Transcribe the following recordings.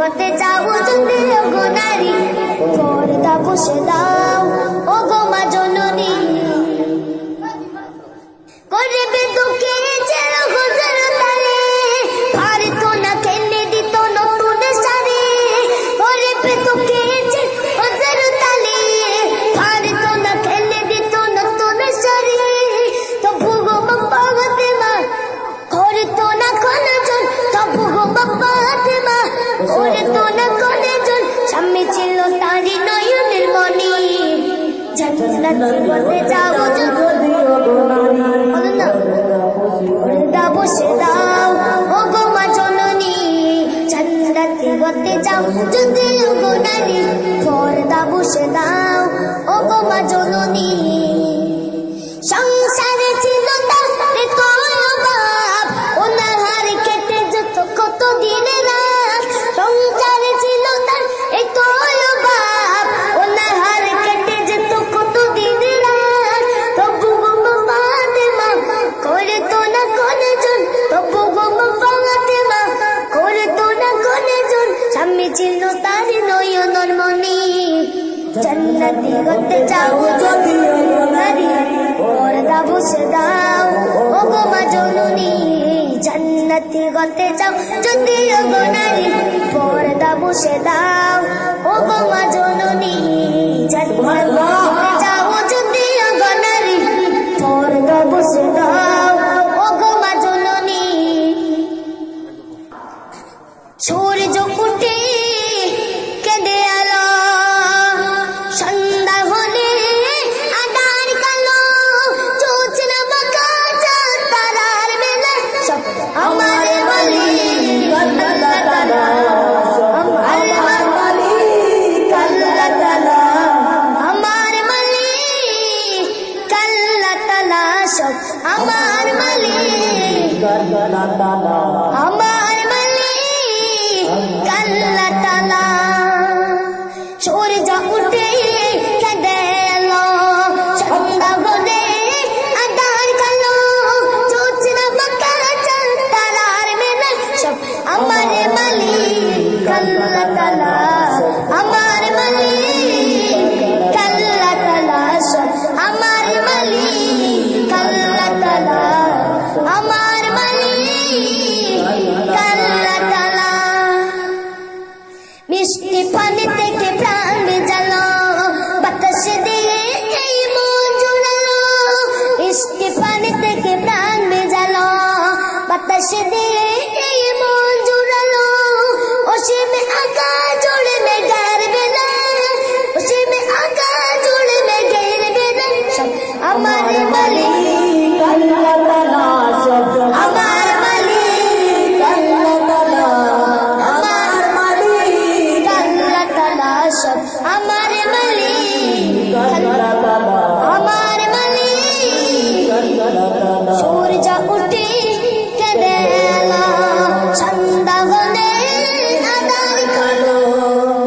হতে চাও যদি ওগো নারী পর্দা বসে দাও ওগো মা জননী করবে দুঃখে ছেড়ে হুজুর তালে পারতো না কেনে দিত নতুন শাড়ি করবে দুঃখে ছেড়ে হুজুর তালে পারতো না কেনে দিত নতুন শাড়ি তবু গো বাবা ফাতেমা করতো না কোন জন তবু গো বাবা ফাতেমা করতো না কোন জন সামনে ছিল তারি নয়নের মনি জান্নাত করতে যাও যদি ওগো পর্দা বসে দাও ওগো মা জননী জান্নাতে করতে যাও যদি ওগো নারী পর্দা বসে দাও ওগো মা জননী সংসারে ছিল তারে তোর বাপ অনাহার কেটে যেত কত দিনে রাত সংসারে ছিল তারে তোর বাপ অনাহার কেটে যেত কত দিনে রাত তবু গো ফাতেমা করতো না কোন জন তবু গো ফাতেমা করতো না কোন জন স্বামী ছিল তার নয়নের মনি জান্নাতি করতে যাও যদি ওগো নারী পর্দা বসে দাও ওগো মা জননী জান্নাতি করতে যাও যদি ওগো নারী পর্দা বসে দাও ওগো মা জননী জান্নাতি করতে যাও যদি ওগো নারী পর্দা বসে দাও ওগো মা জননী সূর্য উঠে কেঁদে আলো সন্ধ্যা হলে আধার কালো চোচনা বাঁকা চাঁদ তারার মেলা সব আমার মালিক আল্লাহ তাআলা আমার মালিক আল্লাহ তাআলা আমার মালিক আল্লাহ তাআলা সব আমার মালিক আল্লাহ তাআলা আমার মালিক আল্লাহ তাআলা সূর্য উঠে কেঁদে এলো সন্ধ্যা হলে আধার কালো চোচনা বাঁকা চাঁদ তারার মেলা সব আমার মালিক আল্লাহ তাআলা আমার মালিক আল্লাহ তাআলা সব আমার মালিক আল্লাহ তাআলা আমার মালিক আল্লাহ তাআলা মিষ্টি পানি থেকে প্রাণ ভেজালো বাতাস দিয়ে এই মন জুড়ালো মিষ্টি পানি থেকে প্রাণ ভেজালো বাতাস দিয়ে এই মন জুড়ালো অসীমে আকাশ জুড়ে মেঘের বেলা অসীমে আকাশ জুড়ে মেঘের বেলা সব আমার মালিক আল্লাহ তাআলা সব আমার মালিক আল্লাহ তাআলা আমার মালিক আল্লাহ তাআলা সব আমার মালিক আল্লাহ তাআলা আমার মালিক আল্লাহ তাআলা সূর্য উঠে কেঁদে এলো সন্ধ্যা হলে আধার কালো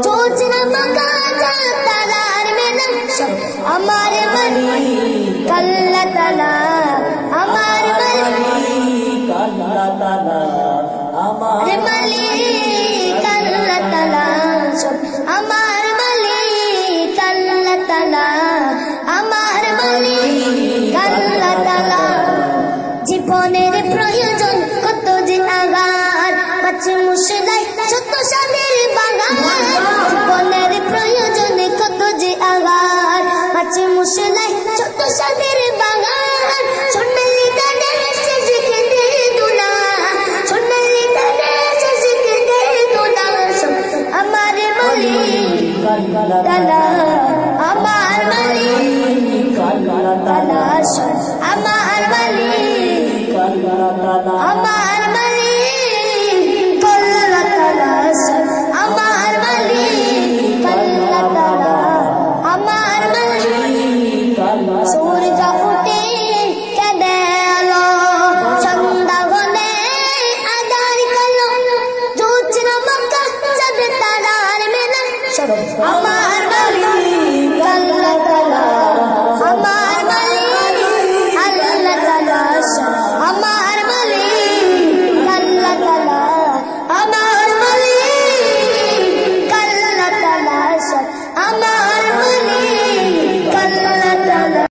চোচনা বাঁকা চাঁদ তারার মেলা সব আমার মালিক আল্লাহ তাআলা আমার মালিক আল্লাহ তাআলা আমার মালিক আল্লাহ তাআলা সব আমার মালিক আল্লাহ তাআলা আমার মালিক আল্লাহ তাআলা জীবনের প্রয়োজন কত যে আগার পাঁচ মুশলাই শত সাদের বাগান জীবনের প্রয়োজন কত যে আগার পাঁচ মুশলাই শত সাদের বাগান সোনালি দানে শেষকে দে দুনা সোনালি দানে শেষকে দে দুনা আমার মালিক আল্লাহ তাআলা আমার মালিক আল্লাহ তাআলা আমার মালিক আল্লাহ তাআলা আমার মালিক আল্লাহ তাআলা আমার মালিক আল্লাহ তাআলা আমার মালিক আল্লাহ সূর্য উঠে কেঁদে এলো সন্ধ্যা হলে আধার কালো চোচনা বাঁকা চাঁদ তারার মেলা সব আমার